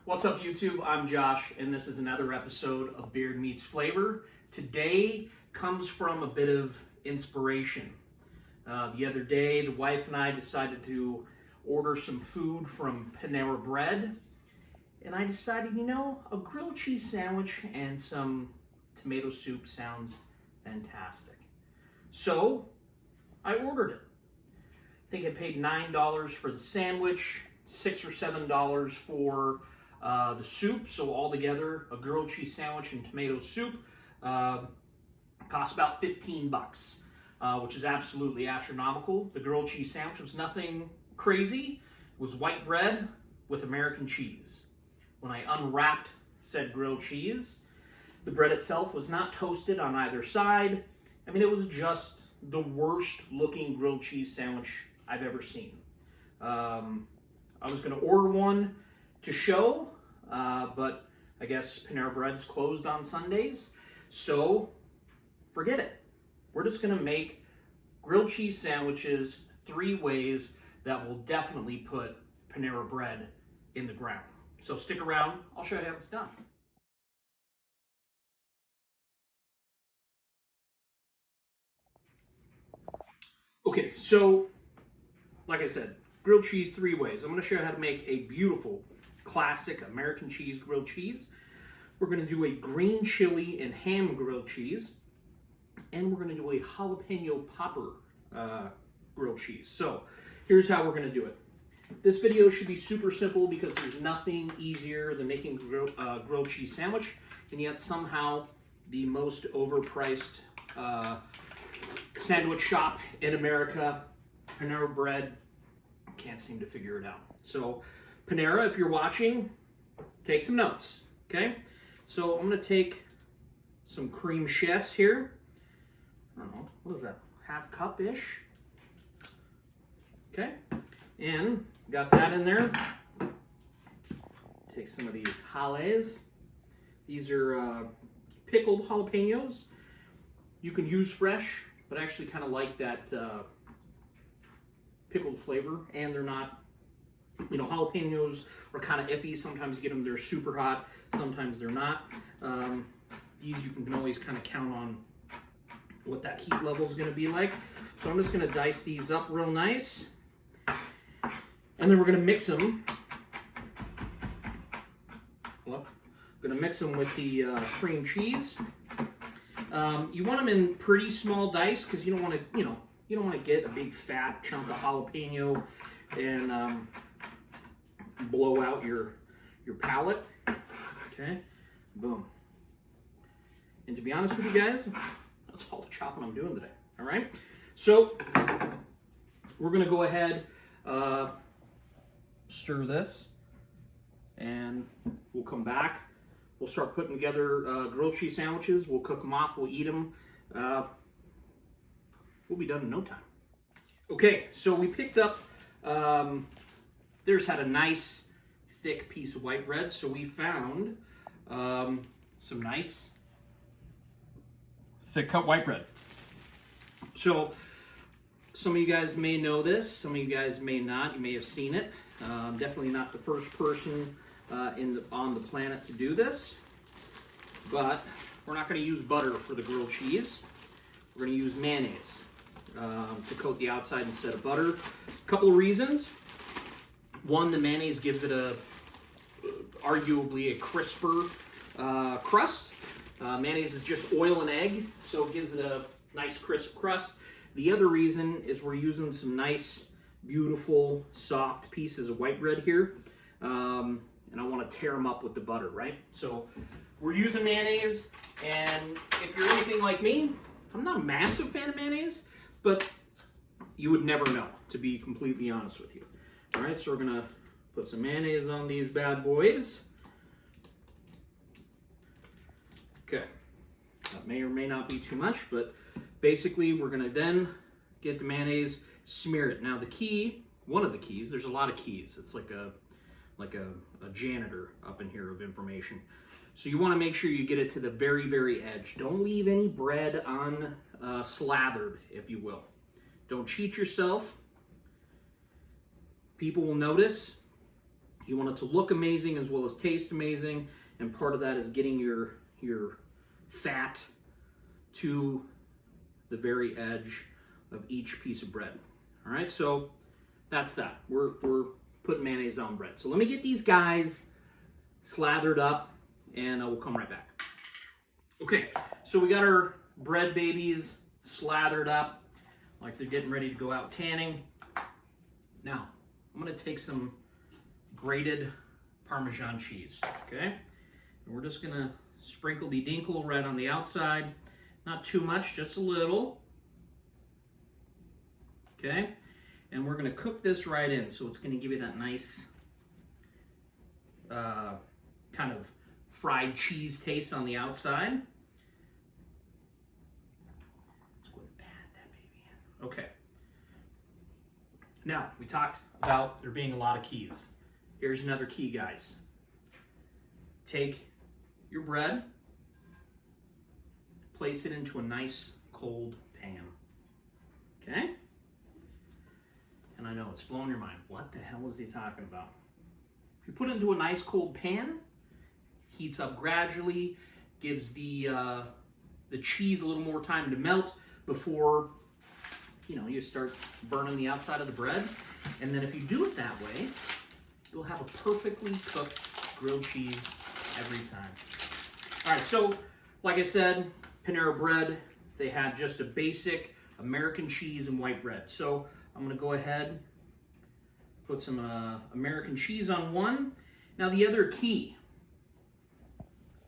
What's up, YouTube? I'm Josh, and this is another episode of Beard Meets Flavor. Today comes from a bit of inspiration. The other day, the wife and I decided to order some food from Panera Bread, and I decided, a grilled cheese sandwich and some tomato soup sounds fantastic. So, I ordered it. I think I paid $9 for the sandwich, $6 or $7 for the soup. So altogether, a grilled cheese sandwich and tomato soup cost about $15, which is absolutely astronomical. The grilled cheese sandwich was nothing crazy. It was white bread with American cheese. When I unwrapped said grilled cheese, the bread itself was not toasted on either side. I mean, it was just the worst looking grilled cheese sandwich I've ever seen. I was going to order one to show, but I guess Panera Bread's closed on Sundays, so forget it. We're just going to make grilled cheese sandwiches 3 ways that will definitely put Panera Bread in the ground. So stick around, I'll show you how it's done. Okay, so like I said, grilled cheese 3 ways. I'm going to show you how to make a beautiful classic American cheese grilled cheese. We're going to do a green chili and ham grilled cheese, and we're going to do a jalapeno popper grilled cheese. So here's how we're going to do it. This video should be super simple because there's nothing easier than making a grilled cheese sandwich, and yet somehow the most overpriced sandwich shop in America, Panera Bread, can't seem to figure it out. So Panera, if you're watching, take some notes, okay? So I'm going to take some cream chess here. I don't know, what is that, half cup-ish? Okay, and got that in there. Take some of these jales. These are pickled jalapenos. You can use fresh, but I actually kind of like that pickled flavor, and they're not, jalapenos are kind of iffy. Sometimes you get them, they're super hot, sometimes they're not. These you can always kind of count on what that heat level is going to be like. So I'm just going to dice these up real nice, and then we're going to mix them. Well, I'm going to mix them with the cream cheese. You want them in pretty small dice because you don't want to, you don't want to get a big fat chunk of jalapeno and blow out your palate. Okay, boom. And to be honest with you guys, that's all the chopping I'm doing today. All right, so we're gonna go ahead, stir this, and we'll come back. We'll start putting together grilled cheese sandwiches. We'll cook them off. We'll eat them. We'll be done in no time. Okay, so we picked up, there's had a nice thick piece of white bread. So we found some nice thick cut white bread. So some of you guys may know this. Some of you guys may not. You may have seen it. Definitely not the first person on the planet to do this. But we're not going to use butter for the grilled cheese. We're going to use mayonnaise to coat the outside instead of butter. A couple of reasons. One, the mayonnaise gives it arguably a crisper crust. Mayonnaise is just oil and egg, so it gives it a nice crisp crust. The other reason is we're using some nice, beautiful, soft pieces of white bread here. And I want to tear them up with the butter, right? So we're using mayonnaise, and if you're anything like me, I'm not a massive fan of mayonnaise, but you would never know, to be completely honest with you. All right, so we're gonna put some mayonnaise on these bad boys. Okay, that may or may not be too much, but basically we're gonna then get the mayonnaise, smear it. Now the key, one of the keys, there's a lot of keys. It's like a janitor up in here of information. So you want to make sure you get it to the very, very edge. Don't leave any bread slathered, if you will. Don't cheat yourself. People will notice. You want it to look amazing as well as taste amazing, and part of that is getting your fat to the very edge of each piece of bread. All right, so that's that. We're putting mayonnaise on bread. So let me get these guys slathered up, and we'll come right back. Okay, so we got our bread babies slathered up like they're getting ready to go out tanning. Now, I'm gonna take some grated Parmesan cheese, okay? And we're just gonna sprinkle the dinkle right on the outside. Not too much, just a little. Okay? And we're gonna cook this right in, so it's gonna give you that nice kind of fried cheese taste on the outside. Let's go ahead and pat that baby in. Okay. Now, we talked about there being a lot of keys. Here's another key, guys. Take your bread, place it into a nice cold pan. Okay? And I know it's blowing your mind. What the hell is he talking about? If you put it into a nice cold pan, heats up gradually, gives the cheese a little more time to melt before you start burning the outside of the bread. And then if you do it that way, you'll have a perfectly cooked grilled cheese every time. All right, so like I said, Panera Bread, they had just a basic American cheese and white bread. So I'm gonna go ahead, put some American cheese on one. Now the other key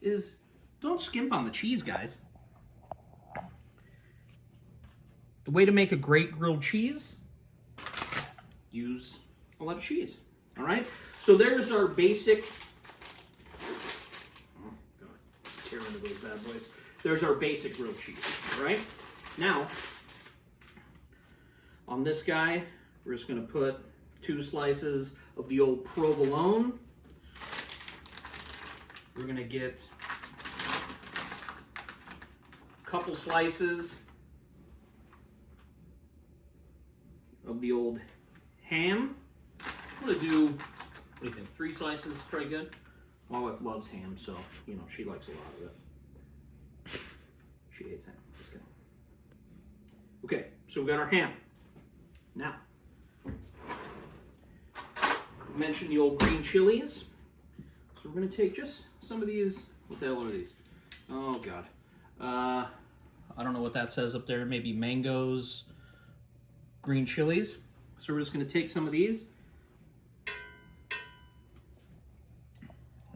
is don't skimp on the cheese, guys. The way to make a great grilled cheese, use a lot of cheese. All right, so there's our basic, oh God, tear into those bad boys. There's our basic grilled cheese, all right? Now, on this guy, we're just gonna put 2 slices of the old provolone. We're gonna get a couple slices of the old ham. I'm gonna do, what do you think, 3 slices is pretty good? My wife loves ham, so, she likes a lot of it. She hates ham, just kidding. Okay, so we got our ham. Now, we mentioned the old green chilies. So we're gonna take just some of these, what the hell are these? Oh God. I don't know what that says up there, maybe mangoes, green chilies. So we're just gonna take some of these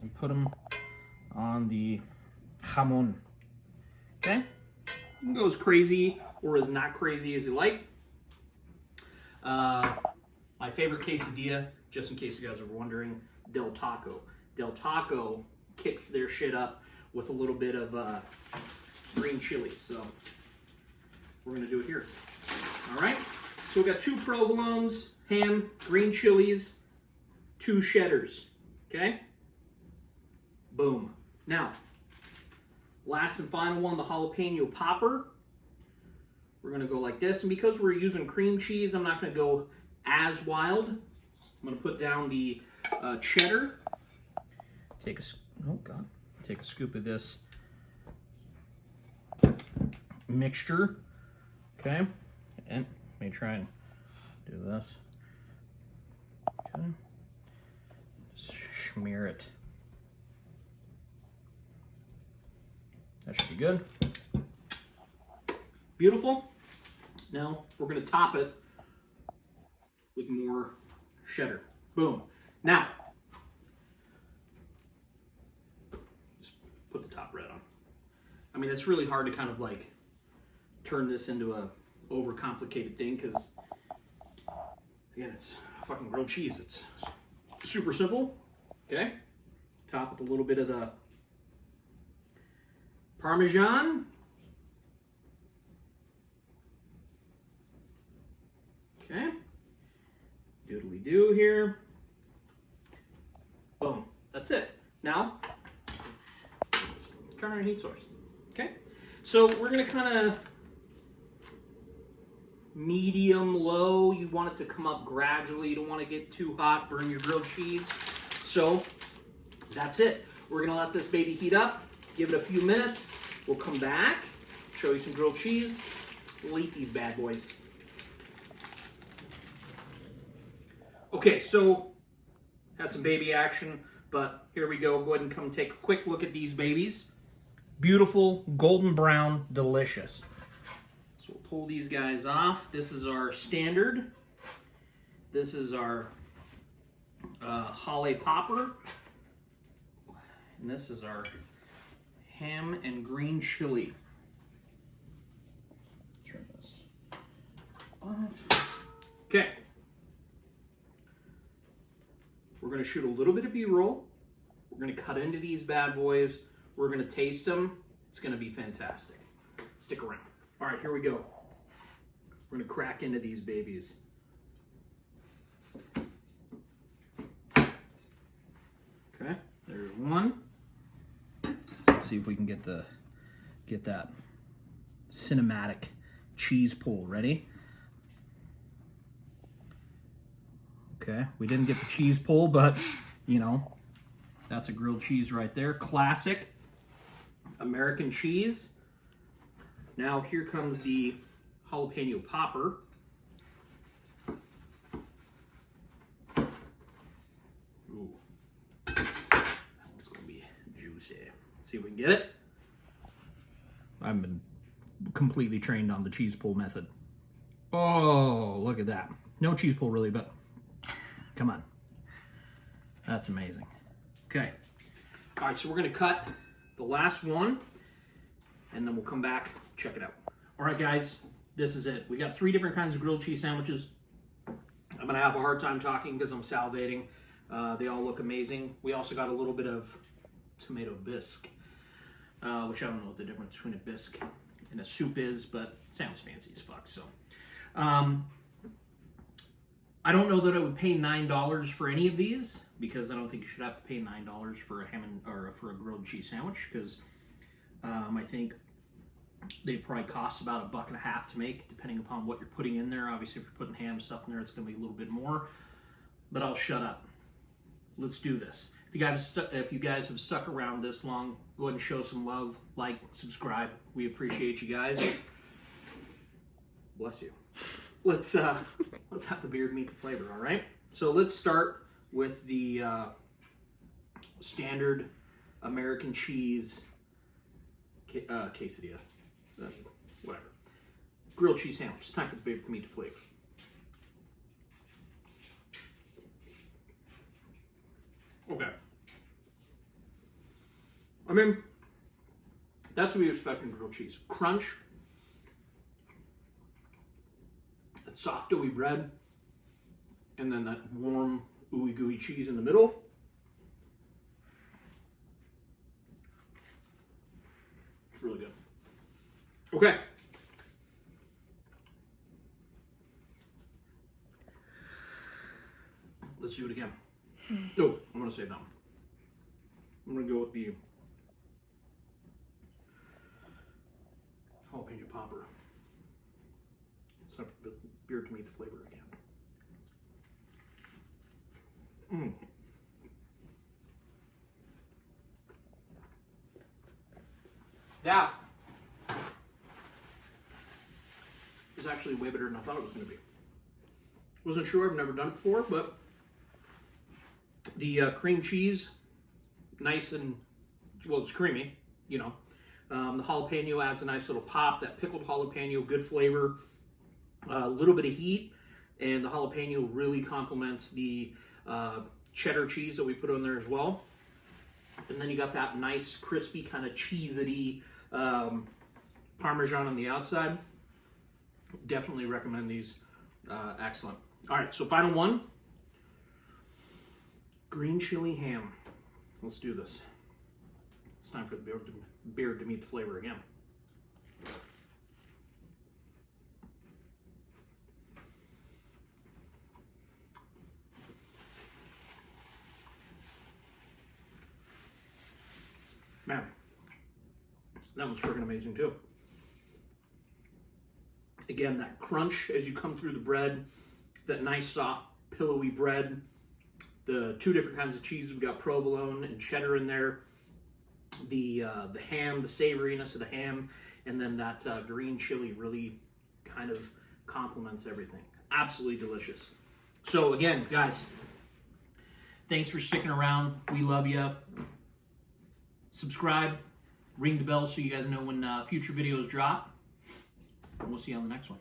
and put them on the jamon. Okay? You can go as crazy or as not crazy as you like. My favorite quesadilla, just in case you guys are wondering, Del Taco. Del Taco kicks their shit up with a little bit of green chilies. So we're gonna do it here. All right. So we got 2 provolones, ham, green chilies, 2 cheddars. Okay. Boom. Now, last and final one, the jalapeno popper. We're gonna go like this, and because we're using cream cheese, I'm not gonna go as wild. I'm gonna put down the cheddar. Take a scoop of this mixture. Okay, and let me try and do this. Okay, just smear it. That should be good. Beautiful. Now we're going to top it with more cheddar. Boom. Now, just put the top bread on. I mean, it's really hard to kind of like turn this into a overcomplicated thing because, again, it's fucking grilled cheese. It's super simple. Okay. Top with a little bit of the Parmesan. Okay. Doodly-doo here. Boom. That's it. Now, turn on our heat source. Okay. So we're going to kind of medium low. You want it to come up gradually. You don't want to get too hot, burn your grilled cheese. So that's it. We're gonna let this baby heat up, give it a few minutes. We'll come back, show you some grilled cheese. We'll eat these bad boys. Okay, so had some baby action, but here we go. Go ahead and come take a quick look at these babies. Beautiful, golden brown, delicious. So we'll pull these guys off. This is our standard. This is our Holly Popper. And this is our ham and green chili. Turn this off. Okay. We're going to shoot a little bit of B-roll. We're going to cut into these bad boys. We're going to taste them. It's going to be fantastic. Stick around. All right, here we go. We're going to crack into these babies. Okay, there's one. Let's see if we can get that cinematic cheese pull. Ready? Okay, we didn't get the cheese pull, but you know, that's a grilled cheese right there. Classic American cheese. Now here comes the jalapeno popper. Ooh, that one's gonna be juicy. Let's see if we can get it. I've been completely trained on the cheese pull method. Oh, look at that. No cheese pull really, but come on. That's amazing. Okay. All right, so we're going to cut the last one, and then we'll come back, check it out. All right, guys, this is it. We got 3 different kinds of grilled cheese sandwiches. I'm going to have a hard time talking because I'm salivating. They all look amazing. We also got a little bit of tomato bisque, which I don't know what the difference between a bisque and a soup is, but it sounds fancy as fuck. So, I don't know that I would pay $9 for any of these, because I don't think you should have to pay $9 for a ham or for a grilled cheese sandwich, because I think they probably cost about $1.50 to make, depending upon what you're putting in there. Obviously, if you're putting ham stuff in there, it's going to be a little bit more. But I'll shut up. Let's do this. If you guys have stuck around this long, go ahead and show some love, like, subscribe. We appreciate you guys. Bless you. Let's have the beard meet the flavor, all right? So let's start with the standard American cheese quesadilla, whatever. Grilled cheese sandwich. It's time for the beard to meet the flavor. Okay. I mean, that's what we expect in grilled cheese. Crunch. Soft doughy bread, and then that warm ooey gooey cheese in the middle. It's really good. Okay. Let's do it again. Oh, I'm gonna say that one. I'm gonna go with the jalapeno popper. It's time for the beard to meet the flavor again. That is actually way better than I thought it was going to be. Wasn't sure, I've never done it before, but the cream cheese, nice and, well, it's creamy, you know. The jalapeno adds a nice little pop. That pickled jalapeno, good flavor. A little bit of heat, and the jalapeno really complements the cheddar cheese that we put on there as well. And then you got that nice, crispy, kind of cheesy Parmesan on the outside. Definitely recommend these. Excellent. All right, so final one. Green chili ham. Let's do this. It's time for the beard to meet the flavor again. Man, that was freaking amazing too. Again, that crunch as you come through the bread, that nice soft pillowy bread, the two different kinds of cheese. We've got provolone and cheddar in there. The ham, the savoriness of the ham, and then that green chili really kind of complements everything. Absolutely delicious. So again, guys, thanks for sticking around. We love you. Subscribe, ring the bell so you guys know when future videos drop. And we'll see you on the next one.